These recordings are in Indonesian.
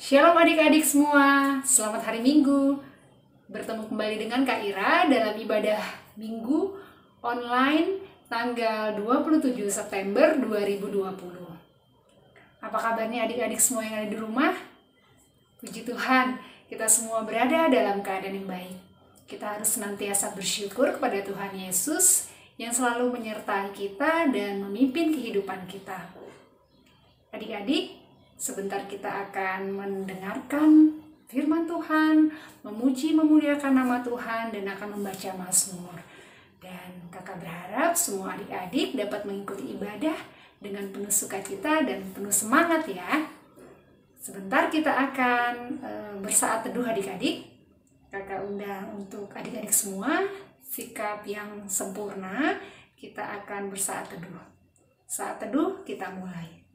Shalom adik-adik semua, selamat hari Minggu. Bertemu kembali dengan Kak Ira dalam ibadah Minggu online tanggal 27 September 2020. Apa kabarnya adik-adik semua yang ada di rumah? Puji Tuhan, kita semua berada dalam keadaan yang baik. Kita harus senantiasa bersyukur kepada Tuhan Yesus yang selalu menyertai kita dan memimpin kehidupan kita. Adik-adik, sebentar kita akan mendengarkan firman Tuhan, memuji memuliakan nama Tuhan, dan akan membaca Mazmur. Dan kakak berharap semua adik-adik dapat mengikuti ibadah dengan penuh sukacita dan penuh semangat ya. Sebentar kita akan bersaat teduh adik-adik. Kakak undang untuk adik-adik semua, sikap yang sempurna, kita akan bersaat teduh. Saat teduh kita mulai.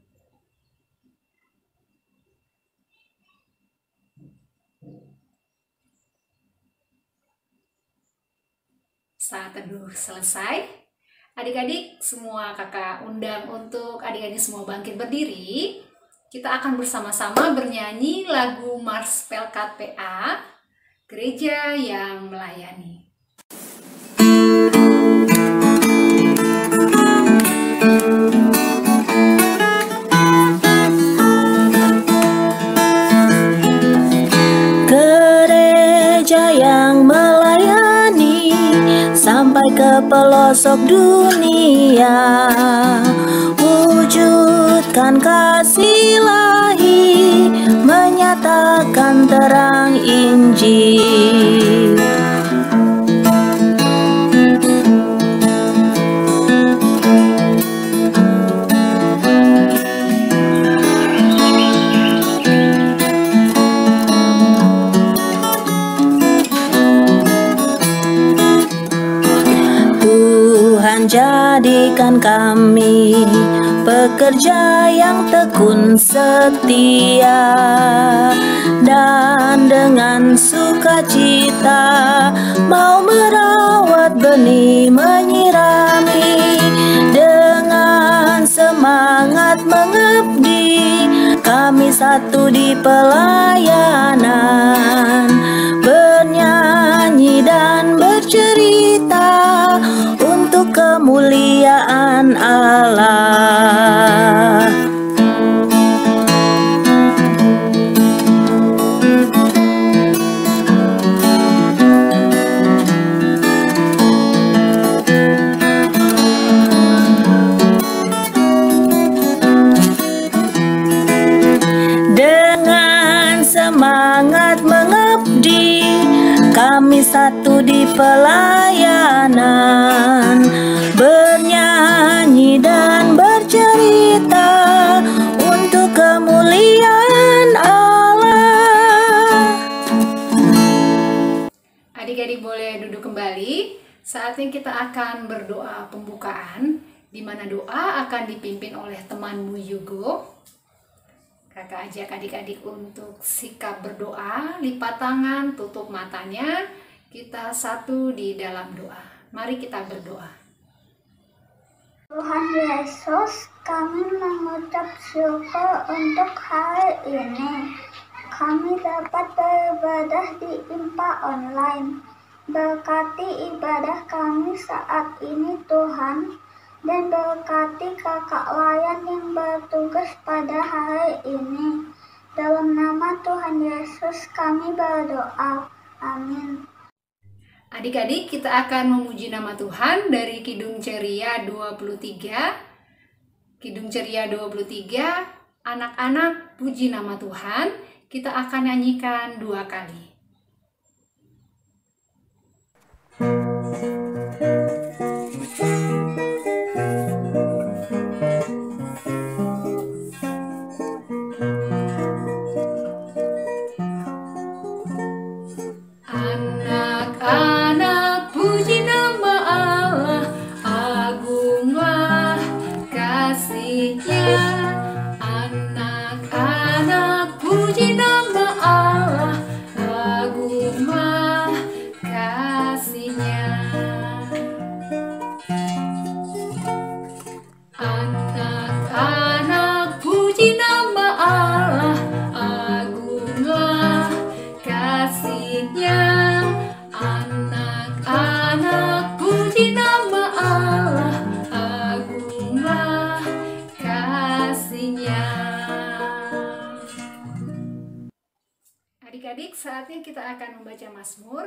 Saat teduh selesai, adik-adik semua kakak undang untuk adik-adik semua bangkit berdiri. Kita akan bersama-sama bernyanyi lagu Mars Pelkat PA, Gereja yang Melayani. Gereja yang melayani sampai ke pelosok dunia, wujudkan kasih ilahi, menyatakan terang Injil. Jadikan kami pekerja yang tekun setia, dan dengan sukacita mau merawat benih, menyirami, dengan semangat mengabdi. Kami satu di pelayanan, bernyanyi dan bercerita untuk kemuliaan Allah. Dengan semangat mengabdi, kami satu di pelayanan, bernyanyi dan bercerita untuk kemuliaan Allah. Adik-adik boleh duduk kembali. Saatnya kita akan berdoa pembukaan, di mana doa akan dipimpin oleh temanmu Yugo. Kakak ajak adik-adik untuk sikap berdoa, lipat tangan, tutup matanya. Kita satu di dalam doa. Mari kita berdoa. Tuhan Yesus, kami mengucap syukur untuk hari ini. Kami dapat beribadah di IMPA online. Berkati ibadah kami saat ini Tuhan, dan berkati kakak layan yang bertugas pada hari ini. Dalam nama Tuhan Yesus kami berdoa. Amin. Adik-adik, kita akan memuji nama Tuhan dari Kidung Ceria 23. Kidung Ceria 23, anak-anak puji nama Tuhan. Kita akan nyanyikan 2 kali. Anak-anak puji nama Allah, agunglah kasih-Nya. Anak-anak puji nama Allah, agunglah kasih-Nya. Adik-adik, saatnya kita akan membaca Mazmur.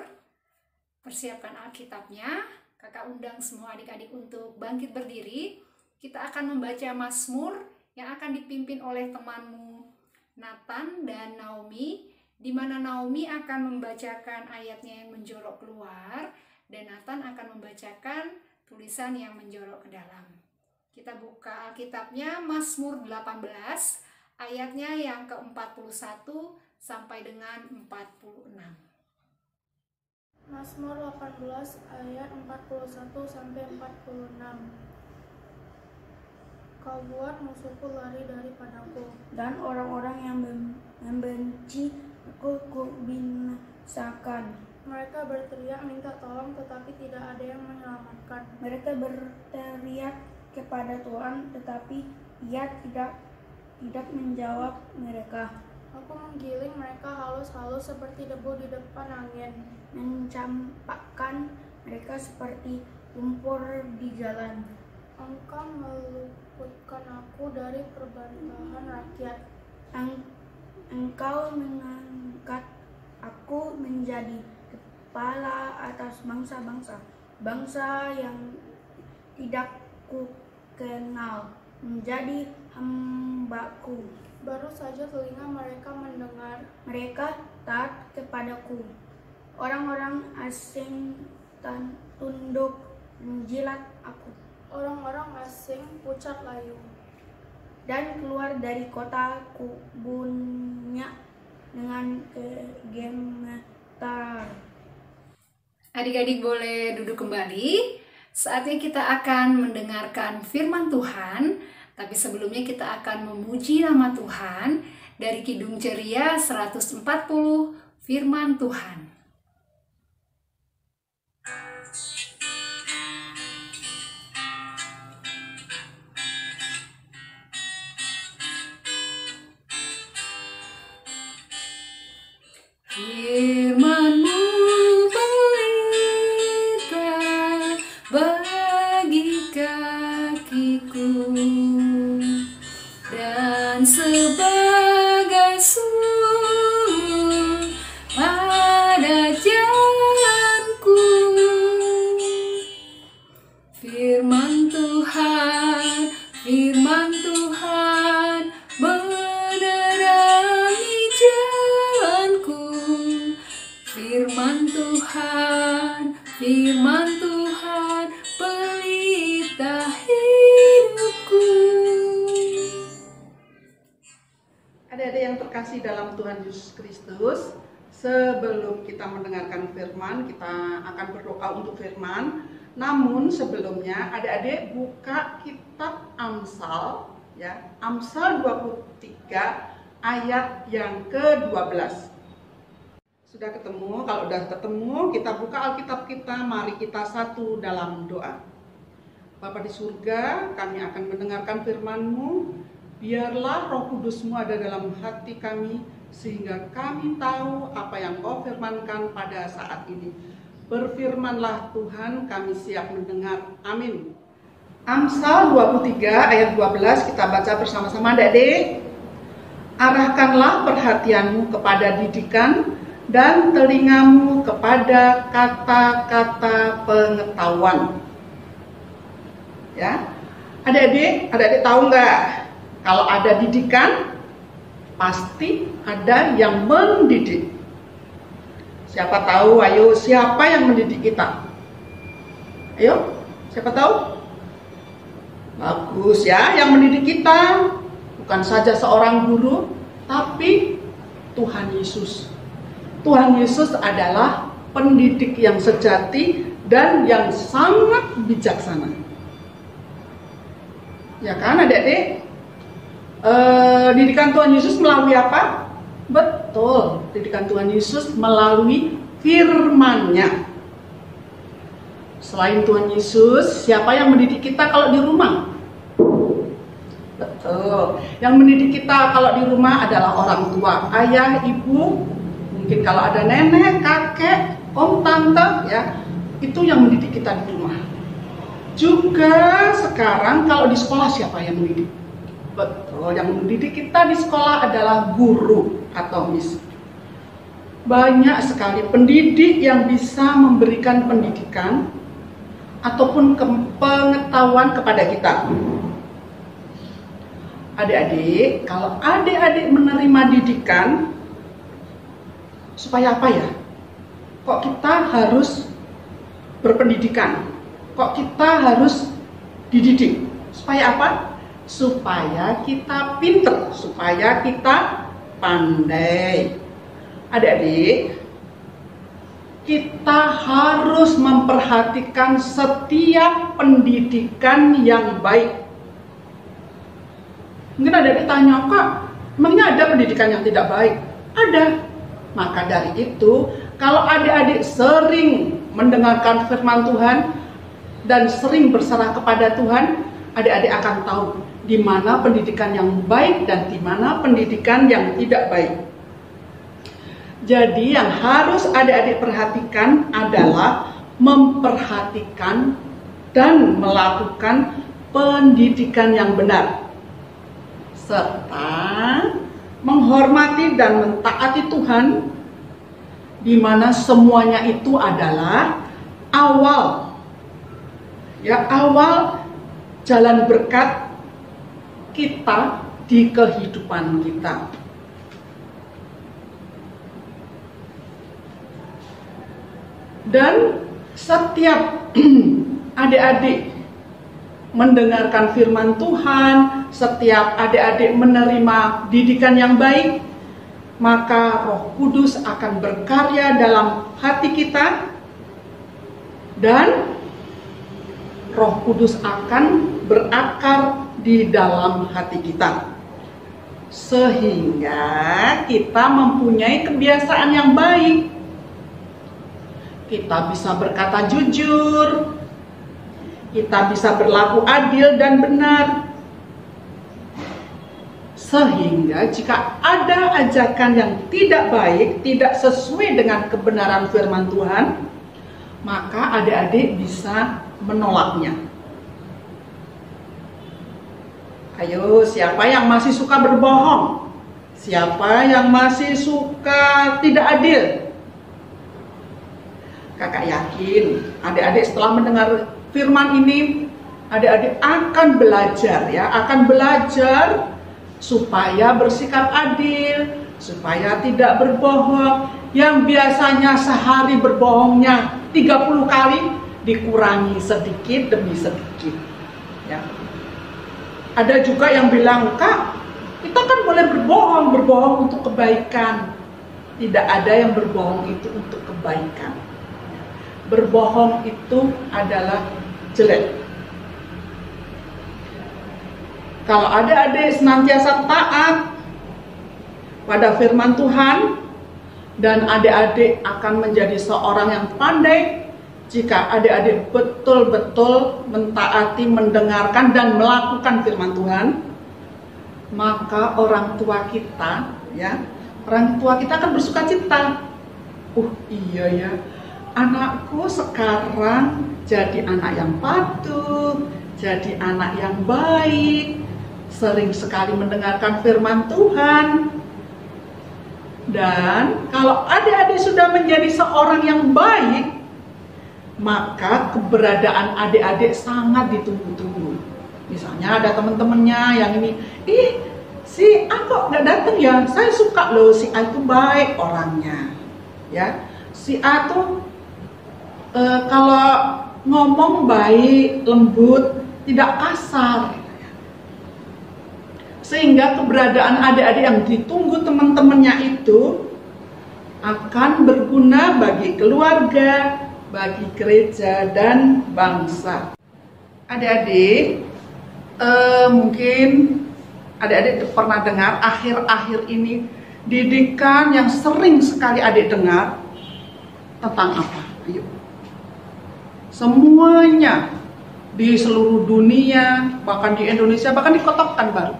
Persiapkan Alkitabnya. Kakak undang semua adik-adik untuk bangkit berdiri. Kita akan membaca Mazmur yang akan dipimpin oleh temanmu Nathan dan Naomi, di mana Naomi akan membacakan ayatnya yang menjorok keluar dan Nathan akan membacakan tulisan yang menjorok ke dalam. Kita buka Alkitabnya, Mazmur 18, ayatnya yang ke-41 sampai dengan 46. Mazmur 18 ayat 41 sampai 46. Kau buat musuhku lari daripadaku, dan orang-orang yang membenci aku kubinasakan. mereka berteriak minta tolong tetapi tidak ada yang menyelamatkan. Mereka berteriak kepada Tuhan, tetapi Ia tidak menjawab mereka. Aku menggiling mereka halus-halus seperti debu di depan angin. Mencampakkan mereka seperti lumpur di jalan. Engkau meluputkan aku dari perbantahan rakyat. Engkau mengangkat aku menjadi kepala atas bangsa-bangsa. Bangsa yang tidak ku kenal menjadi hambaku. Baru saja telinga mereka mendengar. Mereka taat kepadaku. Orang-orang asing tunduk menjilat aku. Orang-orang asing pucat layu. Dan keluar dari kota kubunnya dengan gemetar. Adik-adik boleh duduk kembali. Saatnya kita akan mendengarkan firman Tuhan. Tapi sebelumnya kita akan memuji nama Tuhan dari Kidung Ceria 140, firman Tuhan. Firman-Mu pelita bagi kakiku dan sebagai sulur pada jalanku. Firman Tuhan menerangi jalanku. Firman Tuhan pelita hidupku. Adik-adik yang terkasih dalam Tuhan Yesus Kristus, sebelum kita mendengarkan firman, kita akan berdoa untuk firman. Namun sebelumnya adik-adik buka kitab Amsal, ya, Amsal 23 ayat yang ke-12. Sudah ketemu? Kalau sudah ketemu, kita buka Alkitab kita, mari kita satu dalam doa. Bapa di surga, kami akan mendengarkan firman-Mu. Biarlah Roh Kudus-Mu ada dalam hati kami, sehingga kami tahu apa yang Kau firmankan pada saat ini. Berfirmanlah Tuhan, kami siap mendengar. Amin. Amsal 23 ayat 12 kita baca bersama-sama, adik-adik. Arahkanlah perhatianmu kepada didikan dan telingamu kepada kata-kata pengetahuan. Ya, adik-adik tahu nggak? Kalau ada didikan, pasti ada yang mendidik. Siapa tahu? Ayo, siapa yang mendidik kita? Ayo, siapa tahu? Bagus ya, yang mendidik kita bukan saja seorang guru, tapi Tuhan Yesus. Tuhan Yesus adalah pendidik yang sejati dan yang sangat bijaksana. Ya kan adik-adik? Didikan Tuhan Yesus melalui apa? Betul, didikan Tuhan Yesus melalui firman-Nya. Selain Tuhan Yesus, siapa yang mendidik kita kalau di rumah? Betul, yang mendidik kita kalau di rumah adalah orang tua, ayah, ibu. Mungkin kalau ada nenek, kakek, om, tante, ya, itu yang mendidik kita di rumah. Juga sekarang kalau di sekolah siapa yang mendidik? Betul, yang mendidik kita di sekolah adalah guru atau miss. banyak sekali pendidik yang bisa memberikan pendidikan ataupun pengetahuan kepada kita. Adik-adik, kalau adik-adik menerima didikan, supaya apa ya? Kok kita harus berpendidikan? Kok kita harus dididik? Supaya apa? Supaya kita pinter, supaya kita pandai. Adik-adik, kita harus memperhatikan setiap pendidikan yang baik. Mungkin adik-adik tanya, Kak, emangnya ada pendidikan yang tidak baik? Ada. Maka dari itu, kalau adik-adik sering mendengarkan firman Tuhan dan sering berserah kepada Tuhan, adik-adik akan tahu di mana pendidikan yang baik dan di mana pendidikan yang tidak baik. Jadi yang harus adik-adik perhatikan adalah memperhatikan dan melakukan pendidikan yang benar, serta menghormati dan mentaati Tuhan, di mana semuanya itu adalah awal jalan berkat kita di kehidupan kita. Dan setiap adik-adik mendengarkan firman Tuhan, setiap adik-adik menerima didikan yang baik, maka Roh Kudus akan berkarya dalam hati kita dan Roh Kudus akan berakar di dalam hati kita, sehingga kita mempunyai kebiasaan yang baik. Kita bisa berkata jujur, kita bisa berlaku adil dan benar, sehingga jika ada ajakan yang tidak baik, tidak sesuai dengan kebenaran firman Tuhan, maka adik-adik bisa menolaknya. Ayo, siapa yang masih suka berbohong? Siapa yang masih suka tidak adil? Kakak yakin adik-adik setelah mendengar firman ini, adik-adik akan belajar akan belajar supaya bersikap adil, supaya tidak berbohong. Yang biasanya sehari berbohongnya 30 kali, dikurangi sedikit demi sedikit. Ya. Ada juga yang bilang, Kak, kita kan boleh berbohong untuk kebaikan. Tidak ada yang berbohong itu untuk kebaikan. Berbohong itu adalah jelek. Kalau adik-adik senantiasa taat pada firman Tuhan, dan adik-adik akan menjadi seorang yang pandai jika adik-adik betul-betul mentaati, mendengarkan, dan melakukan firman Tuhan, maka orang tua kita akan bersuka cita. Iya ya, anakku sekarang jadi anak yang patuh, jadi anak yang baik, sering sekali mendengarkan firman Tuhan. Dan kalau adik-adik sudah menjadi seorang yang baik, maka keberadaan adik-adik sangat ditunggu-tunggu. Misalnya ada teman-temannya yang ini, si A kok nggak datang ya? Saya suka loh, si A itu baik orangnya, ya. Si A tuh kalau ngomong baik, lembut, tidak kasar. Sehingga keberadaan adik-adik yang ditunggu teman-temannya itu akan berguna bagi keluarga, bagi gereja, dan bangsa. Adik-adik, mungkin adik-adik pernah dengar akhir-akhir ini didikan yang sering sekali adik dengar tentang apa? Ayo. Semuanya di seluruh dunia, bahkan di Indonesia, bahkan di Kota Pekanbaru.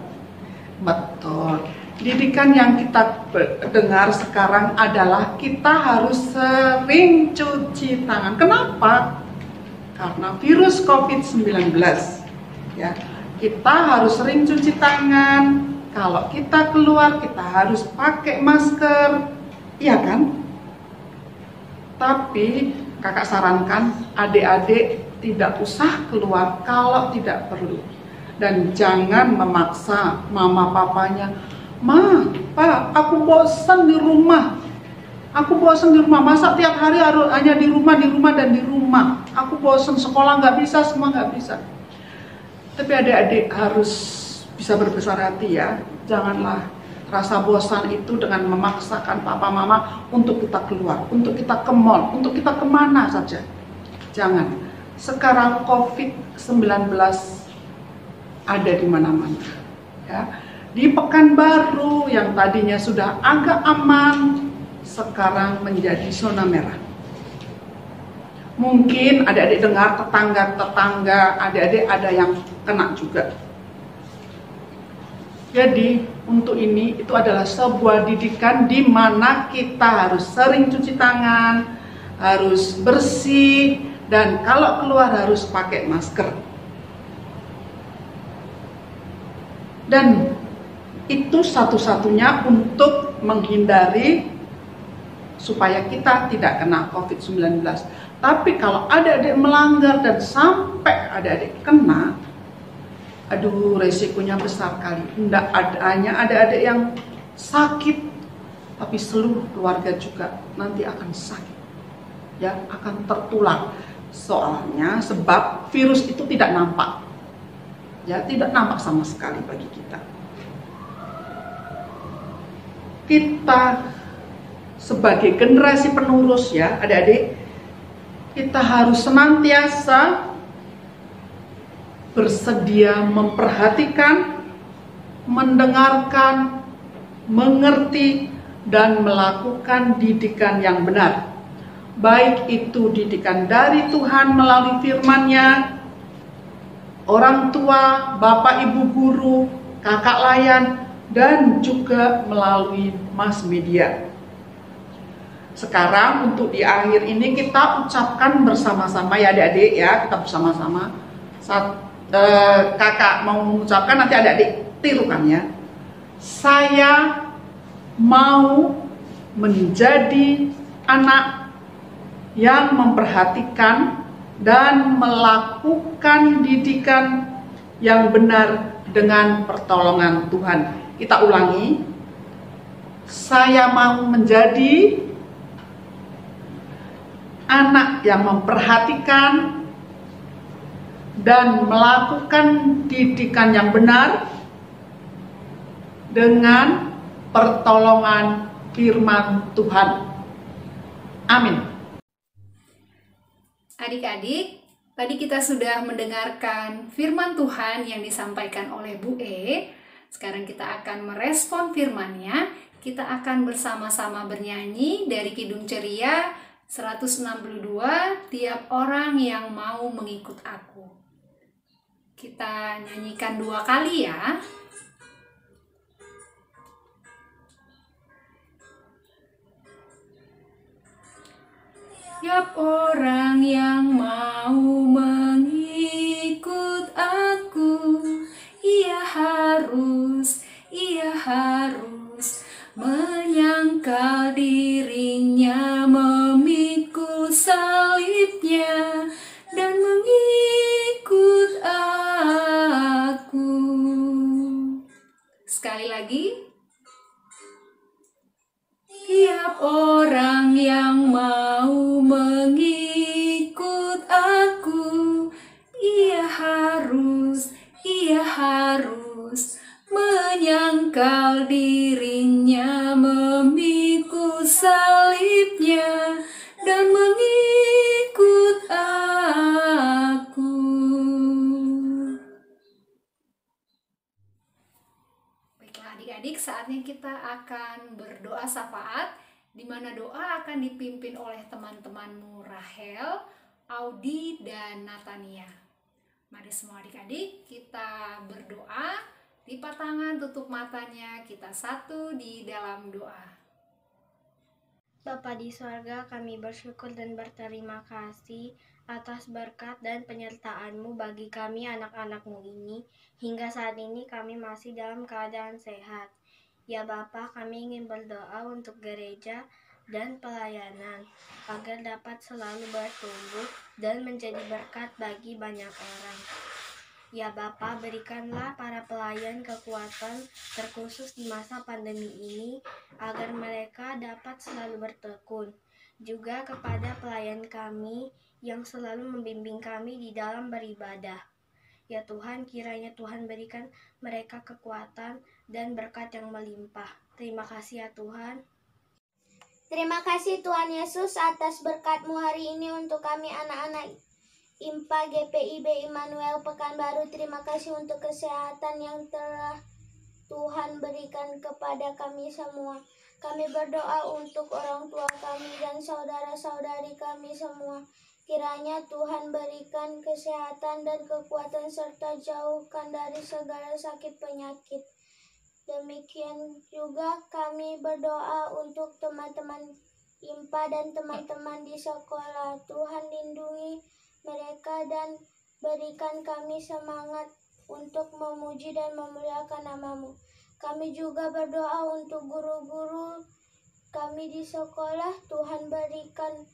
Betul. Didikan yang kita dengar sekarang adalah kita harus sering cuci tangan. Kenapa? Karena virus COVID-19. Ya, kita harus sering cuci tangan. Kalau kita keluar, kita harus pakai masker. Iya kan? Tapi kakak sarankan adik-adik tidak usah keluar kalau tidak perlu. Dan jangan memaksa mama papanya, "Ma, Pa, aku bosan di rumah. Aku bosan di rumah, masa tiap hari harus hanya di rumah dan di rumah. Aku bosan, sekolah nggak bisa, semua nggak bisa." Tapi adik-adik harus bisa berbesar hati ya. Janganlah rasa bosan itu dengan memaksakan papa mama untuk kita keluar, untuk kita ke mall, untuk kita kemana saja. Jangan. Sekarang COVID-19 ada di mana-mana. Ya. Di Pekanbaru yang tadinya sudah agak aman, sekarang menjadi zona merah. Mungkin adik-adik dengar tetangga-tetangga, adik-adik ada yang kena juga. Jadi untuk ini itu adalah sebuah didikan di mana kita harus sering cuci tangan, harus bersih, dan kalau keluar harus pakai masker. Dan itu satu-satunya untuk menghindari supaya kita tidak kena COVID-19. Tapi kalau adik-adik melanggar dan sampai adik-adik kena, aduh, resikonya besar kali. Tidak hanya adik-adik yang sakit, tapi seluruh keluarga juga nanti akan sakit, ya, akan tertular. Soalnya sebab virus itu tidak nampak, ya, tidak nampak sama sekali bagi kita. Kita sebagai generasi penerus, ya, adik-adik, kita harus senantiasa bersedia memperhatikan, mendengarkan, mengerti, dan melakukan didikan yang benar. Baik itu didikan dari Tuhan melalui firman-Nya, orang tua, bapak ibu guru, kakak layan, dan juga melalui mass media. Sekarang untuk di akhir ini kita ucapkan bersama-sama ya adik-adik, ya, kita bersama-sama. Kakak mau mengucapkan, nanti adik-adik tirukan ya. Saya mau menjadi anak yang memperhatikan dan melakukan didikan yang benar dengan pertolongan Tuhan. Kita ulangi. Saya mau menjadi anak yang memperhatikan dan melakukan didikan yang benar dengan pertolongan firman Tuhan. Amin. Adik-adik, tadi kita sudah mendengarkan firman Tuhan yang disampaikan oleh Bu E. Sekarang kita akan merespon firman-Nya. Kita akan bersama-sama bernyanyi dari Kidung Ceria 162, tiap orang yang mau mengikut aku. Kita nyanyikan 2 kali ya. Tiap orang yang mau mengikut aku, ia harus menyangkal dirinya, memikul salibnya, dan mengikut aku. Sekali lagi. Tiap orang yang mau mengikut aku, ia harus menyangkal dirinya, memikul salibnya, dan mengikut aku. Baiklah adik-adik, saatnya kita akan berdoa syafaat, di mana doa akan dipimpin oleh teman-temanmu Rahel, Audi, dan Natania. Mari semua adik-adik kita berdoa. Lipat tangan, tutup matanya, kita satu di dalam doa. Bapa di sorga, kami bersyukur dan berterima kasih atas berkat dan penyertaan-Mu bagi kami anak-anak-Mu ini. Hingga saat ini kami masih dalam keadaan sehat. Ya Bapa, kami ingin berdoa untuk gereja dan pelayanan, agar dapat selalu bertumbuh dan menjadi berkat bagi banyak orang. Ya Bapa, berikanlah para pelayan kekuatan terkhusus di masa pandemi ini, agar mereka dapat selalu bertekun. Juga kepada pelayan kami yang selalu membimbing kami di dalam beribadah. Ya Tuhan, kiranya Tuhan berikan mereka kekuatan dan berkat yang melimpah. Terima kasih ya Tuhan. Terima kasih Tuhan Yesus atas berkat-Mu hari ini untuk kami anak-anak IMPA GPIB Immanuel Pekanbaru. Terima kasih untuk kesehatan yang telah Tuhan berikan kepada kami semua. Kami berdoa untuk orang tua kami dan saudara-saudari kami semua. Kiranya Tuhan berikan kesehatan dan kekuatan serta jauhkan dari segala sakit penyakit. Demikian juga kami berdoa untuk teman-teman IMPA dan teman-teman di sekolah. Tuhan lindungi mereka dan berikan kami semangat untuk memuji dan memuliakan nama-Mu. Kami juga berdoa untuk guru-guru kami di sekolah. Tuhan berikan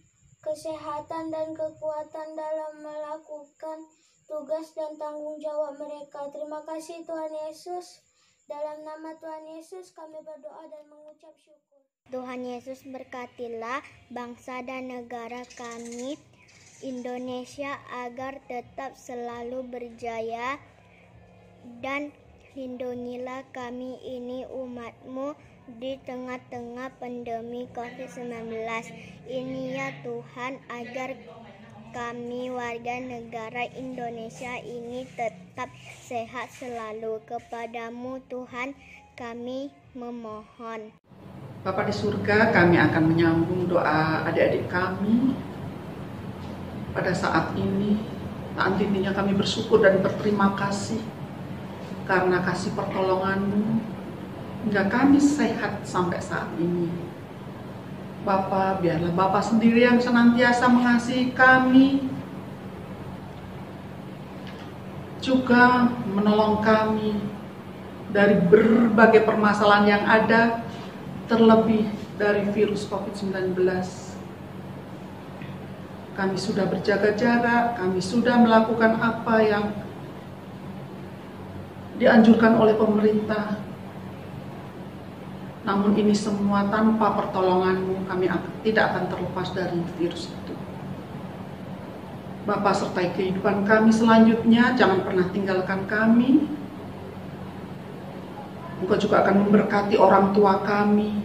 kesehatan dan kekuatan dalam melakukan tugas dan tanggung jawab mereka. Terima kasih Tuhan Yesus. Dalam nama Tuhan Yesus kami berdoa dan mengucap syukur. Tuhan Yesus berkatilah bangsa dan negara kami Indonesia agar tetap selalu berjaya, dan lindungilah kami ini umat-Mu di tengah-tengah pandemi COVID-19 ini ya Tuhan, agar kami warga negara Indonesia ini tetap sehat selalu. Kepadamu Tuhan kami memohon. Bapa di surga, kami akan menyambung doa adik-adik kami pada saat ini. Saat intinya kami bersyukur dan berterima kasih karena kasih pertolongan-Mu hingga kami sehat sampai saat ini. Bapa, biarlah Bapa sendiri yang senantiasa mengasihi kami, juga menolong kami dari berbagai permasalahan yang ada, terlebih dari virus COVID-19. Kami sudah berjaga jarak, kami sudah melakukan apa yang dianjurkan oleh pemerintah. Namun ini semua tanpa pertolongan-Mu, kami tidak akan terlepas dari virus itu. Bapa, sertai kehidupan kami selanjutnya, jangan pernah tinggalkan kami. Engkau juga akan memberkati orang tua kami,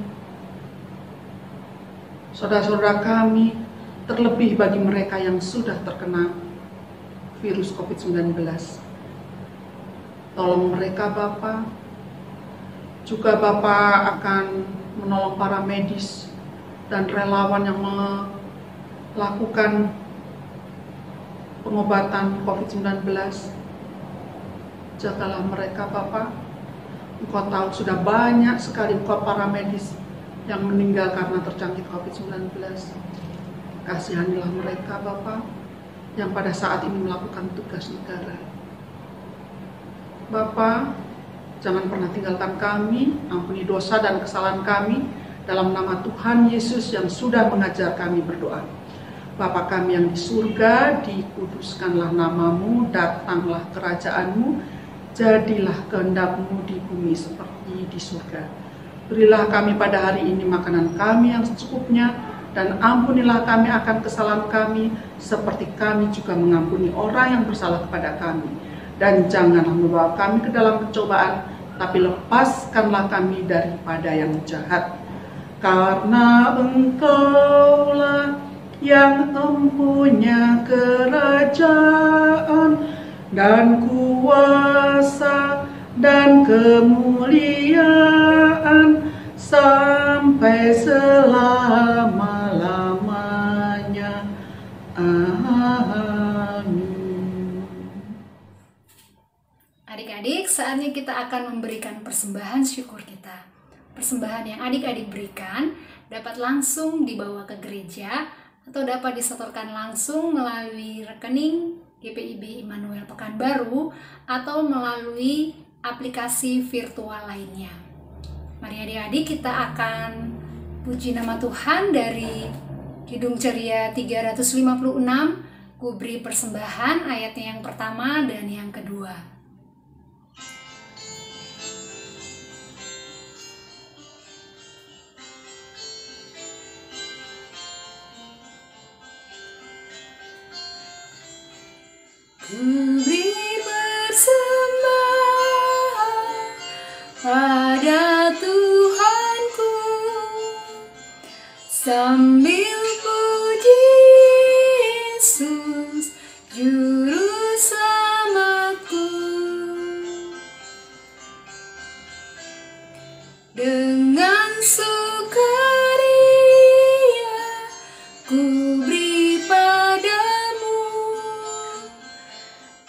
saudara-saudara kami, terlebih bagi mereka yang sudah terkena virus COVID-19. Tolong mereka Bapa. Juga Bapa akan menolong para medis dan relawan yang melakukan pengobatan COVID-19. Jagalah mereka Bapa. Engkau tahu sudah banyak sekali para medis yang meninggal karena terjangkit COVID-19. Kasihanilah mereka Bapa yang pada saat ini melakukan tugas negara. Bapa, jangan pernah tinggalkan kami, ampuni dosa dan kesalahan kami, dalam nama Tuhan Yesus yang sudah mengajar kami berdoa. Bapa kami yang di surga, dikuduskanlah nama-Mu, datanglah kerajaan-Mu, jadilah kehendak-Mu di bumi seperti di surga. Berilah kami pada hari ini makanan kami yang secukupnya, dan ampunilah kami akan kesalahan kami, seperti kami juga mengampuni orang yang bersalah kepada kami. Dan janganlah membawa kami ke dalam pencobaan, tapi lepaskanlah kami daripada yang jahat. Karena Engkaulah yang mempunyai kerajaan dan kuasa dan kemuliaan sampai selama-lamanya. Amin. Adik-adik, saatnya kita akan memberikan persembahan syukur kita. Persembahan yang adik-adik berikan dapat langsung dibawa ke gereja atau dapat disetorkan langsung melalui rekening GPIB Immanuel Pekanbaru atau melalui aplikasi virtual lainnya. Mari adik-adik kita akan Puji nama Tuhan. Dari Kidung Ceria 356, ku beri persembahan, ayatnya yang pertama dan yang kedua. Ku beri persembahan pada Tuhanku, sambil puji Yesus Juru Selamatku. Dengan sukaria ku beri padamu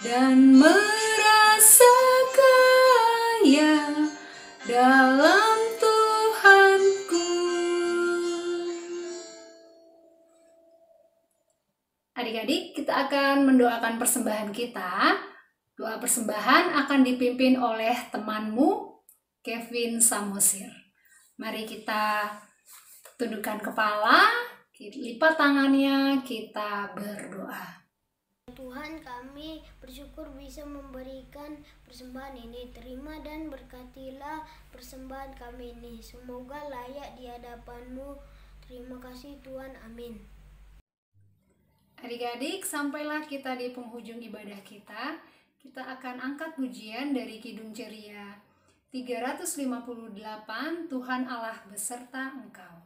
dan merasa kaya dalam Tuhanku. Adik-adik, kita akan mendoakan persembahan kita. Doa persembahan akan dipimpin oleh temanmu, Kevin Samosir. Mari kita tundukkan kepala, lipat tangannya, kita berdoa. Tuhan, kami bersyukur bisa memberikan persembahan ini. Terima dan berkatilah persembahan kami ini. Semoga layak di hadapan-Mu. Terima kasih Tuhan. Amin. Adik-adik, sampailah kita di penghujung ibadah kita. Kita akan angkat pujian dari Kidung Ceria 358, Tuhan Allah beserta Engkau.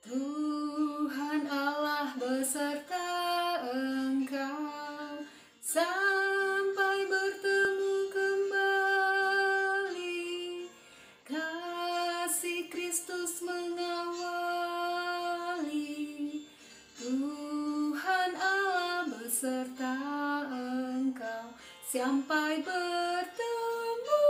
Tuhan Allah beserta Engkau sampai bertemu kembali. Kasih Kristus mengawali. Tuhan Allah beserta Engkau sampai bertemu,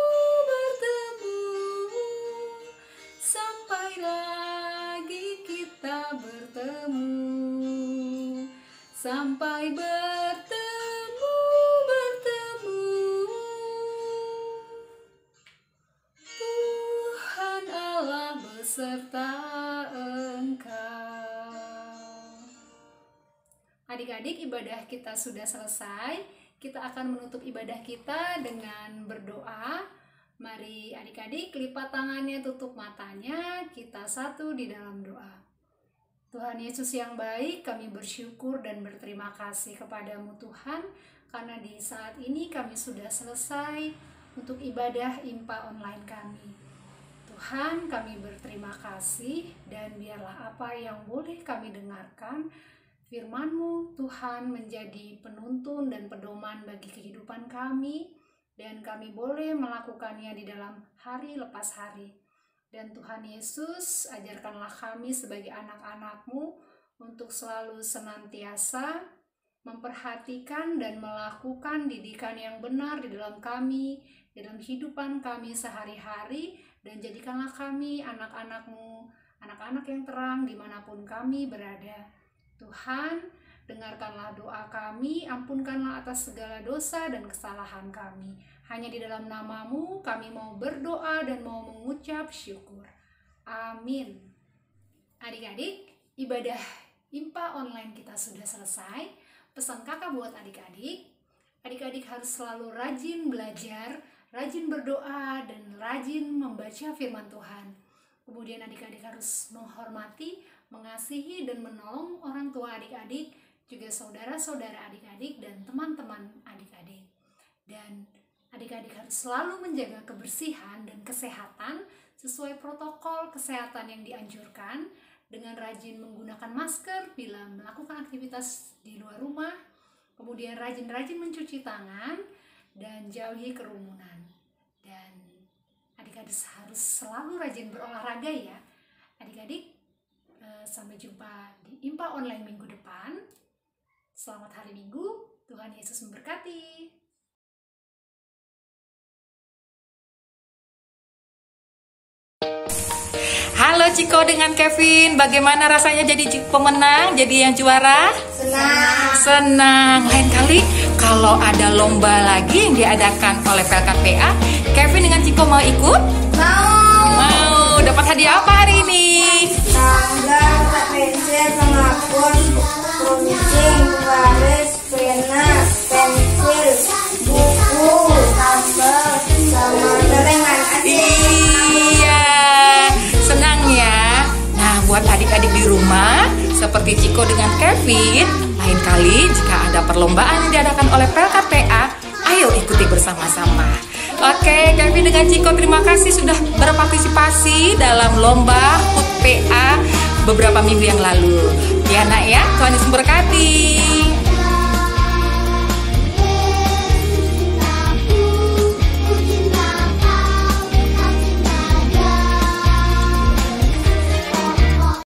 sampai lagi kita bertemu, sampai bertemu. Tuhan Allah beserta Engkau. Adik-adik, ibadah kita sudah selesai. Kita akan menutup ibadah kita dengan berdoa. Mari adik-adik lipat tangannya, tutup matanya, kita satu di dalam doa. Tuhan Yesus yang baik, kami bersyukur dan berterima kasih kepadamu Tuhan, karena di saat ini kami sudah selesai untuk ibadah IMPA online kami. Tuhan, kami berterima kasih, dan biarlah apa yang boleh kami dengarkan, firman-Mu Tuhan menjadi penuntun dan pedoman bagi kehidupan kami, dan kami boleh melakukannya di dalam hari lepas hari. Dan Tuhan Yesus, ajarkanlah kami sebagai anak-anak-Mu untuk selalu senantiasa memperhatikan dan melakukan didikan yang benar di dalam kami, di dalam kehidupan kami sehari-hari, dan jadikanlah kami anak-anak-Mu, anak-anak yang terang dimanapun kami berada. Tuhan, dengarkanlah doa kami, ampunkanlah atas segala dosa dan kesalahan kami. Hanya di dalam nama-Mu kami mau berdoa dan mau mengucap syukur. Amin. Adik-adik, ibadah IMPA online kita sudah selesai. Pesan kakak buat adik-adik, adik-adik harus selalu rajin belajar, rajin berdoa, dan rajin membaca firman Tuhan. Kemudian adik-adik harus menghormati, mengasihi, dan menolong orang tua adik-adik, juga saudara-saudara adik-adik dan teman-teman adik-adik. Dan adik-adik harus selalu menjaga kebersihan dan kesehatan sesuai protokol kesehatan yang dianjurkan, dengan rajin menggunakan masker bila melakukan aktivitas di luar rumah, kemudian rajin-rajin mencuci tangan, dan jauhi kerumunan. Dan adik-adik harus selalu rajin berolahraga ya. Adik-adik, sampai jumpa di IMPA online minggu depan. Selamat hari Minggu, Tuhan Yesus memberkati. Halo Halo Ciko dengan Kevin, bagaimana rasanya jadi pemenang, jadi yang juara? Senang. Lain kali kalau ada lomba lagi yang diadakan oleh PLKPA, Kevin dengan Ciko mau ikut? Mau. Dapat hadiah apa hari ini? Tanggal, pensil, pengapun, runcing, garis, pena, pensil, buku, tabel, sama gorengan. Iya, senang ya. Nah, buat adik-adik di rumah seperti Ciko dengan Kevin, lain kali jika ada perlombaan yang diadakan oleh PLKPA, ayo ikuti bersama-sama. Oke, Kevin dengan Ciko terima kasih sudah berpartisipasi dalam lomba HUT PA beberapa minggu yang lalu. Ya nak ya, Tuhan Yesus memberkati.